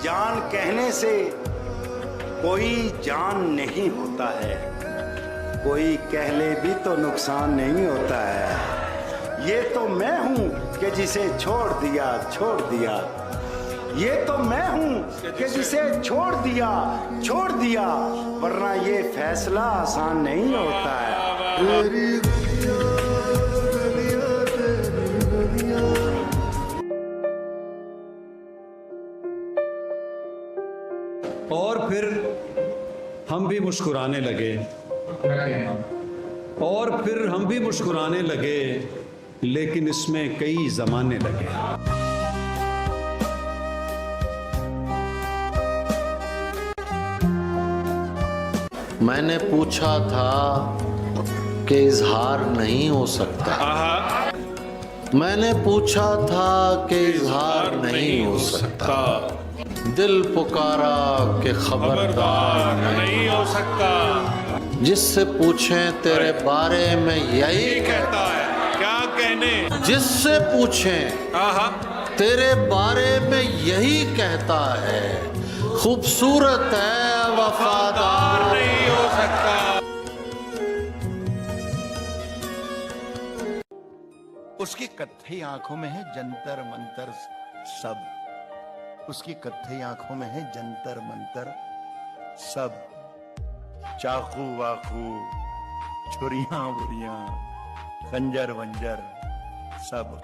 जान कहने से कोई जान नहीं होता है, कोई कह ले भी तो नुकसान नहीं होता है। ये तो मैं हूँ कि जिसे छोड़ दिया, छोड़ दिया। ये तो मैं हूँ कि जिसे छोड़ दिया, छोड़ दिया। वरना ये फैसला आसान नहीं होता है। और फिर हम भी मुस्कुराने लगे, और फिर हम भी मुस्कुराने लगे, लेकिन इसमें कई जमाने लगे। मैंने पूछा था कि इजहार नहीं हो सकता। मैंने पूछा था कि इजहार नहीं हो सकता। दिल पुकारा कि खबरदार नहीं हो सकता। जिससे पूछें तेरे बारे में यही कहता है। क्या कहने? जिससे पूछें तेरे बारे में यही कहता है। खूबसूरत है, वफादार नहीं हो सकता। उसकी कत्थई आंखों में है जंतर मंतर सब। उसकी कत्थई आंखों में है जंतर मंतर सब। चाकू वाकू, छुरियां बुरियां, खंजर वंजर सब।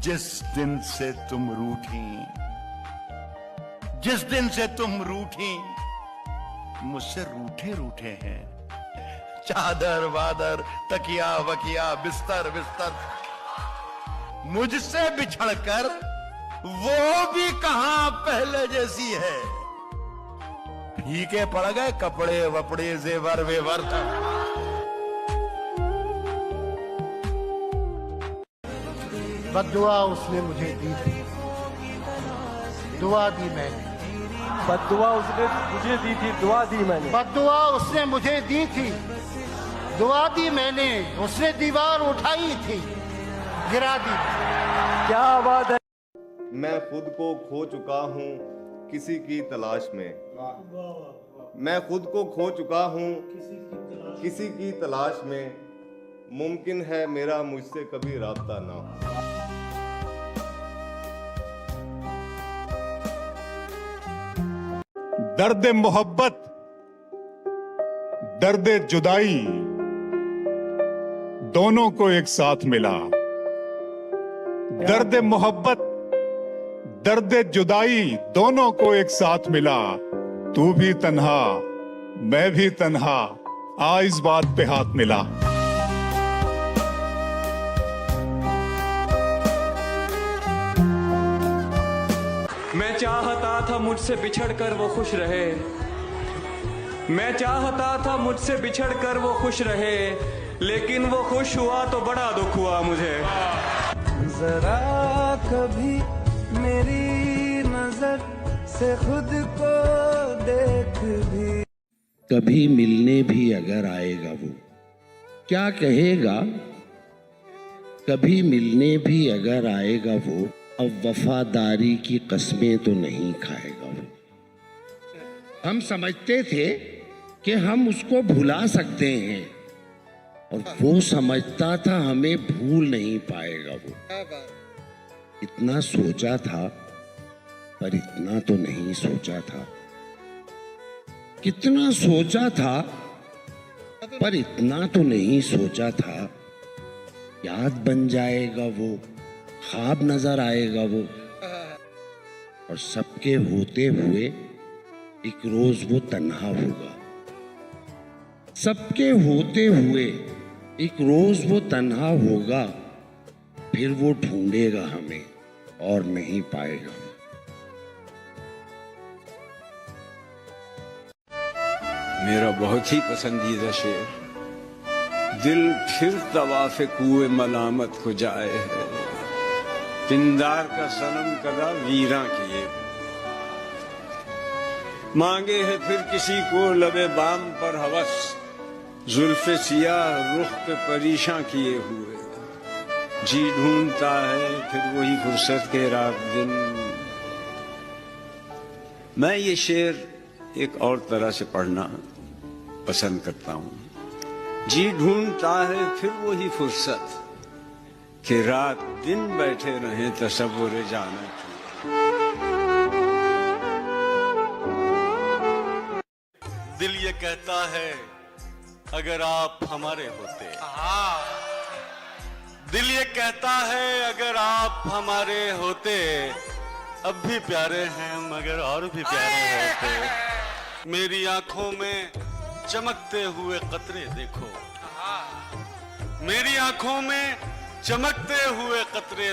जिस दिन से तुम रूठी, जिस दिन से तुम रूठी, मुझसे रूठे रूठे हैं। चादर वादर, तकिया वकिया, बिस्तर बिस्तर, मुझसे बिछड़कर वो भी कहां पहले जैसी है। फीके पड़ गए कपड़े वपड़े, जेवर वेवर। बद्दुआ उसने मुझे दी थी, दुआ दी मैंने। बद्दुआ उसने मुझे दी थी, दुआ दी मैंने। बद्दुआ उसने मुझे दी थी, दुआ दी मैंने। उसने दीवार उठाई थी, गिरा दी। क्या बात है। मैं खुद को खो चुका हूँ किसी की तलाश में। मैं खुद को खो चुका हूँ किसी की तलाश में। मुमकिन है मेरा मुझसे कभी राब्ता ना हो। दर्द मोहब्बत, दर्द जुदाई, दोनों को एक साथ मिला। दर्द मोहब्बत, दर्द जुदाई, दोनों को एक साथ मिला। तू भी तन्हा, मैं भी तन्हा, आ इस बात पे हाथ मिला। मैं चाहता था मुझसे बिछड़कर वो खुश रहे। मैं चाहता था मुझसे बिछड़कर वो खुश रहे, लेकिन वो खुश हुआ तो बड़ा दुख हुआ मुझे। जरा कभी मेरी नजर से खुद को देख भी। कभी मिलने भी अगर आएगा वो क्या कहेगा। कभी मिलने भी अगर आएगा वो, अब वफादारी की कस्में तो नहीं खाएगा वो। हम समझते थे कि हम उसको भुला सकते हैं, और वो समझता था हमें भूल नहीं पाएगा वो। इतना सोचा था, पर इतना तो नहीं सोचा था। कितना सोचा था, पर इतना तो नहीं सोचा था। याद बन जाएगा वो, ख्वाब नजर आएगा वो, और सबके होते हुए एक रोज वो तन्हा होगा। सबके होते हुए एक रोज वो तन्हा होगा, फिर वो ढूंढेगा हमें और नहीं पाएगा। मेरा बहुत ही पसंदीदा शेर। दिल फिर तवाफ़े कुए मलामत को जाए है, पिंदार का सनम कदा वीरा किए। मांगे है फिर किसी को लबे बाम पर हवस, जुल्फे सियाह रुख पे परेशान किए हुए। जी ढूंढता है फिर वही फुर्सत के रात दिन। मैं ये शेर एक और तरह से पढ़ना पसंद करता हूं। जी ढूंढता है फिर वही फुर्सत कि रात दिन बैठे रहे तसव्वुर जाना। दिल ये कहता है अगर आप हमारे होते, दिल ये कहता है अगर आप हमारे होते, अब भी प्यारे हैं मगर और भी प्यारे होते। मेरी आंखों में चमकते हुए कतरे देखो, मेरी आंखों में चमकते हुए कतरे।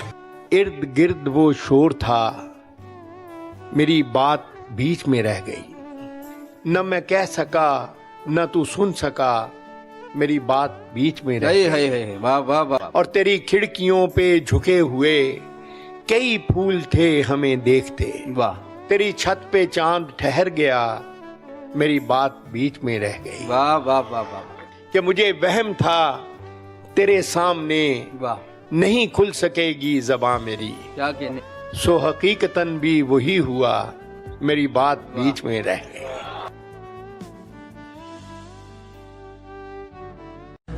इर्द गिर्द वो शोर था, मेरी बात बीच में रह गई। न मैं कह सका न तू सुन सका, मेरी बात बीच में रह गई। वाह वाह वाह। और तेरी खिड़कियों पे झुके हुए कई फूल थे हमें देखते। वाह। तेरी छत पे चांद ठहर गया, मेरी बात बीच में रह गई। वाह वाह वाह वाह। कि मुझे वहम था तेरे सामने वाह नहीं खुल सकेगी ज़बां मेरी। क्या कहने। सो हकीकतन भी वही हुआ, मेरी बात बीच में रह गई।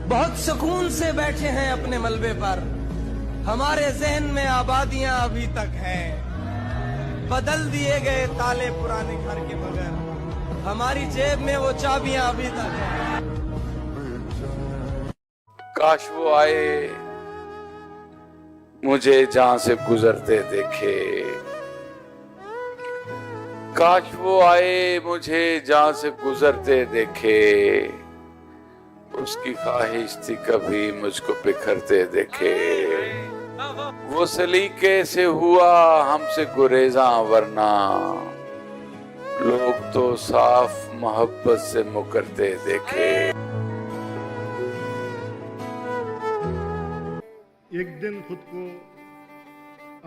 बहुत सुकून से बैठे हैं अपने मलबे पर, हमारे जहन में आबादियां अभी तक हैं। बदल दिए गए ताले पुराने घर के, मगर हमारी जेब में वो चाबियां अभी तक हैं। काश वो आए मुझे जहां से गुजरते देखे, काश वो आए मुझे जहां से गुजरते देखे। उसकी ख्वाहिश थी कभी मुझको बिखरते देखे। वो सलीके से हुआ हमसे गुरेजा, वरना लोग तो साफ मोहब्बत से मुकरते देखे। एक दिन खुद को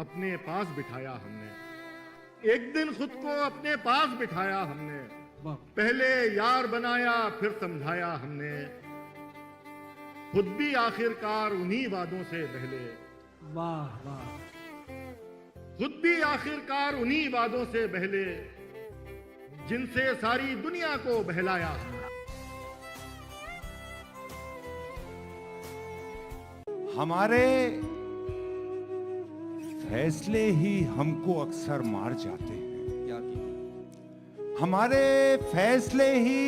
अपने पास बिठाया हमने, एक दिन खुद को अपने पास बिठाया हमने। पहले यार बनाया फिर समझाया हमने, खुद भी आखिरकार उन्हीं वादों से बहले। वाह वाह। खुद भी आखिरकार उन्हीं वादों से बहले जिनसे सारी दुनिया को बहलाया। हमारे फैसले ही हमको अक्सर मार जाते हैं, हमारे फैसले ही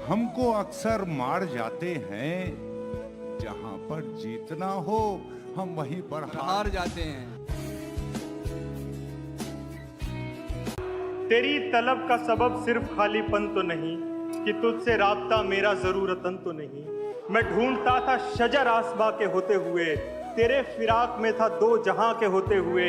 हमको अक्सर मार जाते हैं। जहां पर जीतना हो हम वहीं पर हार जाते हैं। तेरी तलब का सबब सिर्फ खालीपन तो नहीं कि तुझसे राब्ता मेरा जरूरतन तो नहीं। मैं ढूंढता था शजर आसमां के होते हुए, तेरे फिराक में था दो जहां के होते हुए।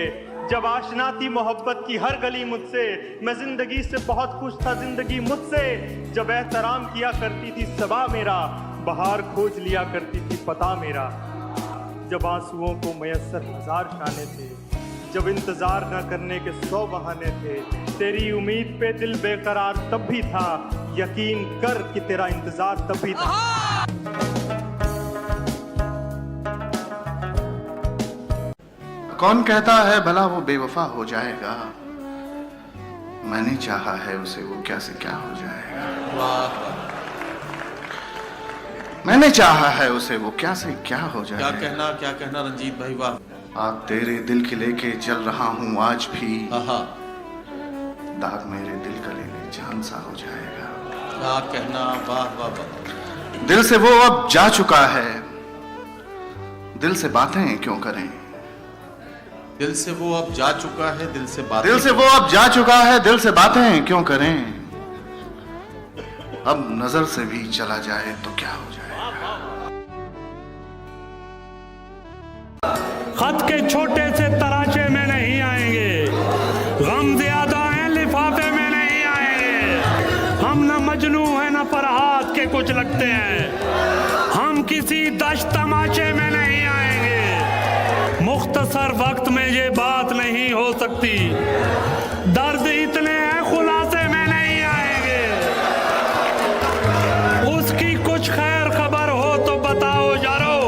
जब आशना थी मोहब्बत की हर गली मुझसे, मैं जिंदगी से बहुत खुश था जिंदगी मुझसे। जब एहतराम किया करती थी सबा मेरा, बहार खोज लिया करती थी पता मेरा। जब आंसुओं को मयस्सर हजार शाने थे, जब इंतजार न करने के 100 बहाने थे। तेरी उम्मीद पे दिल बेकरार तब भी था, यकीन कर कि तेरा इंतजार तब भी था। कौन कहता है भला वो बेवफा हो जाएगा, मैंने चाहा है उसे वो क्या से क्या हो जाएगा। मैंने चाहा है उसे वो क्या से क्या हो जाएगा। क्या कहना रंजीत भाई, वाह। आग तेरे दिल के लेके जल रहा हूँ आज भी, दाग मेरे दिल का लेके जान सा हो जाएगा। क्या कहना, वाह वाह वाह। दिल से वो अब जा चुका है, दिल से बातें क्यों करें। दिल से वो अब जा चुका है, दिल से बातें, दिल से वो अब जा चुका है, दिल से बातें क्यों करें। अब नजर से भी चला जाए तो क्या हो जाएगा। खत के छोटे से तराशे में नहीं आएंगे, गम ज्यादा है लिफाफे में नहीं आएंगे। हम न मजनू है न फरहाद के कुछ लगते हैं, हम किसी दश तमाशे में नहीं आएंगे। मुख्तसर वक्त में ये बात नहीं हो सकती, दर्द इतने हैं खुलासे में नहीं आएंगे। उसकी कुछ खैर खबर हो तो बताओ यारो,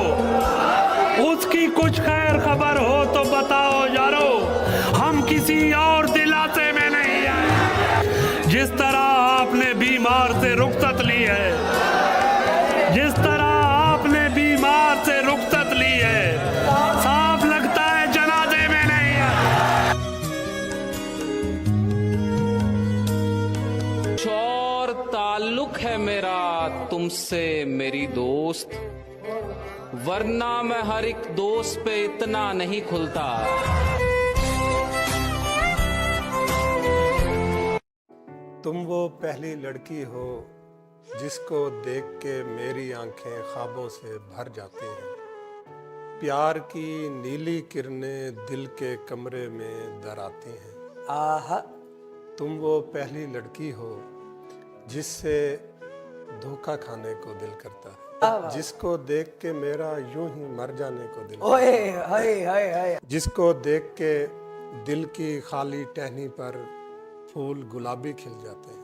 उसकी कुछ खैर खबर हो तो बताओ यारो। हम किसी और दिलासे में नहीं आएंगे। बीमार से रुखसत ली है, जिस तरह आपने बीमार से रुखसत ली है, साफ लगता है जनाजे में नहीं है। और ताल्लुक है मेरा तुमसे मेरी दोस्त, वरना मैं हर एक दोस्त पे इतना नहीं खुलता। तुम वो पहली लड़की हो जिसको देख के मेरी आंखें ख्वाबों से भर जाती हैं। प्यार की नीली किरणें दिल के कमरे में दर आती हैं। आहा। तुम वो पहली लड़की हो जिससे धोखा खाने को दिल करता है, जिसको देख के मेरा यूं ही मर जाने को दिल करता है, जिसको देख के दिल की खाली टहनी पर फूल गुलाबी खिल जाते हैं,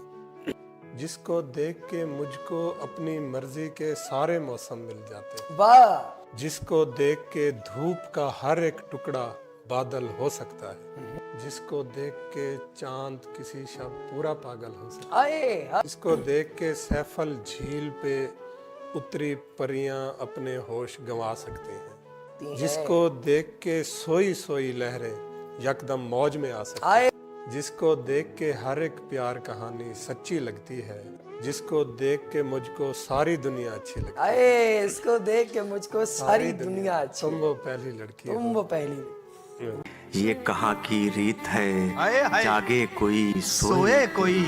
जिसको देख के मुझको अपनी मर्जी के सारे मौसम मिल जाते हैं, वाह, जिसको देख के धूप का हर एक टुकड़ा बादल हो सकता है, जिसको देख के चांद किसी शब पूरा पागल हो सकता है, जिसको देख के सैफल झील पे उतरी परियां अपने होश गंवा सकती हैं, जिसको देख के सोई सोई लहरें यकदम मौज में आ सकती हैं, जिसको देख के हर एक प्यार कहानी सच्ची लगती है, जिसको देख के मुझको सारी दुनिया अच्छी लगती है। इसको देख के मुझको सारी दुनिया अच्छी। तुम वो पहली लड़की हो। तुम वो पहली। ये कहाँ की रीत है, जागे कोई सोए कोई।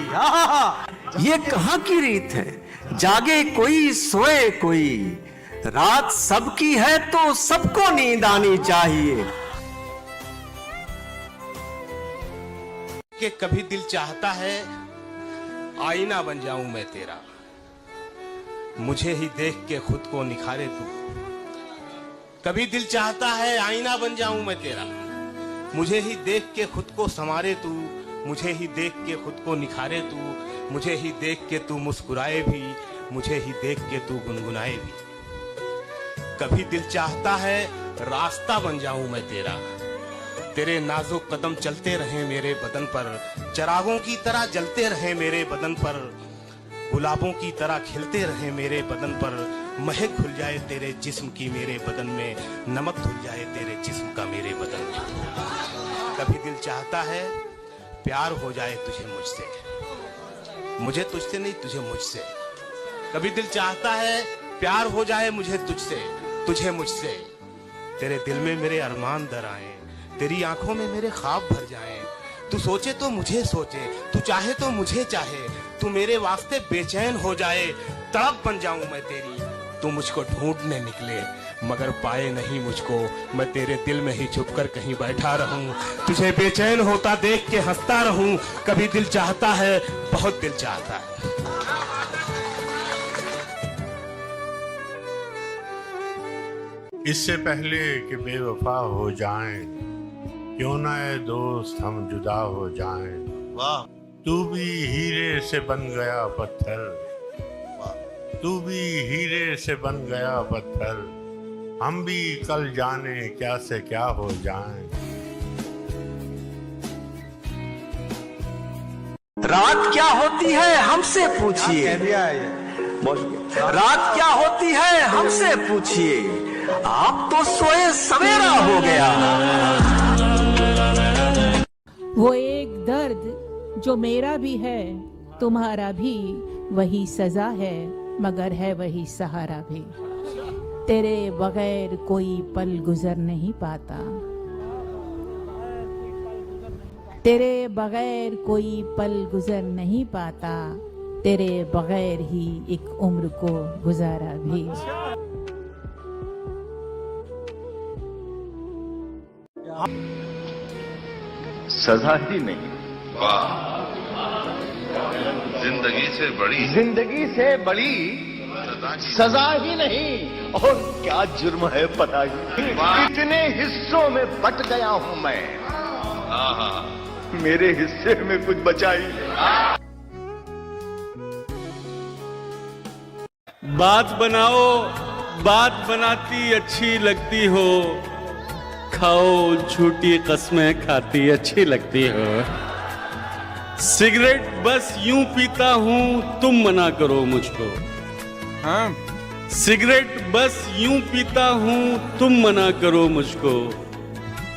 ये कहाँ की रीत है, जागे कोई सोए कोई, रात सबकी है तो सबको नींद आनी चाहिए। कि कभी दिल चाहता है आईना बन जाऊं मैं तेरा, मुझे ही देख के खुद को निखारे तू। कभी दिल चाहता है आईना बन जाऊं मैं तेरा, मुझे ही देख के खुद को संवारे तू, मुझे ही देख के खुद को निखारे तू, मुझे ही देख के तू मुस्कुराए भी, मुझे ही देख के तू गुनगुनाए भी। कभी दिल चाहता है रास्ता बन जाऊं मैं तेरा, तेरे नाजुक कदम चलते रहे मेरे बदन पर, चरागों की तरह जलते रहे मेरे बदन पर, गुलाबों की तरह खिलते रहे मेरे बदन पर, महक घुल जाए तेरे जिस्म की मेरे बदन में, नमक घुल जाए तेरे जिस्म का मेरे बदन में। कभी दिल चाहता है प्यार हो जाए तुझे मुझसे, मुझे तुझसे नहीं तुझे मुझसे। कभी दिल चाहता है प्यार हो जाए मुझे तुझसे, तुझे मुझसे। तेरे दिल में मेरे अरमान दर आए, तेरी आंखों में मेरे ख्वाब भर जाएं। तू सोचे तो मुझे सोचे, तू चाहे तो मुझे चाहे, तू मेरे वास्ते बेचैन हो जाए, तड़प बन जाऊं मैं तेरी। तू मुझको ढूंढने निकले मगर पाए नहीं मुझको, मैं तेरे दिल में ही छुपकर कहीं बैठा रहूं, तुझे बेचैन होता देख के हंसता रहूं। कभी दिल चाहता है, बहुत दिल चाहता है। इससे पहले कि बेवफा हो जाएं, क्यों ना ए दोस्त हम जुदा हो जाएं। वाह। तू भी हीरे से बन गया पत्थर, तू भी हीरे से बन गया पत्थर, हम भी कल जाने क्या से क्या हो जाएं। रात क्या होती है हमसे पूछिए, रात क्या होती है हमसे पूछिए, आप तो सोए सवेरा हो गया। वो एक दर्द जो मेरा भी है तुम्हारा भी, वही सजा है मगर है वही सहारा भी। तेरे बगैर कोई पल गुजर नहीं पाता, तेरे बगैर कोई पल गुजर नहीं पाता, तेरे बगैर ही एक उम्र को गुजारा भी। सजा ही नहीं, वाह, जिंदगी से बड़ी सजा ही नहीं, और क्या जुर्म है पता ही। कितने हिस्सों में बट गया हूं मैं, मेरे हिस्से में कुछ बचा ही नहीं। बात बनाओ, बात बनाती अच्छी लगती हो, खाओ झूठी कस्में खाती अच्छी लगती हो। सिगरेट बस यूं पीता हूं, तुम मना करो मुझको। हाँ, सिगरेट बस यूं पीता हूं, तुम मना करो मुझको।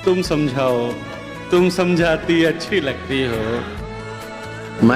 तुम समझाओ, तुम समझाती अच्छी लगती हो। मैं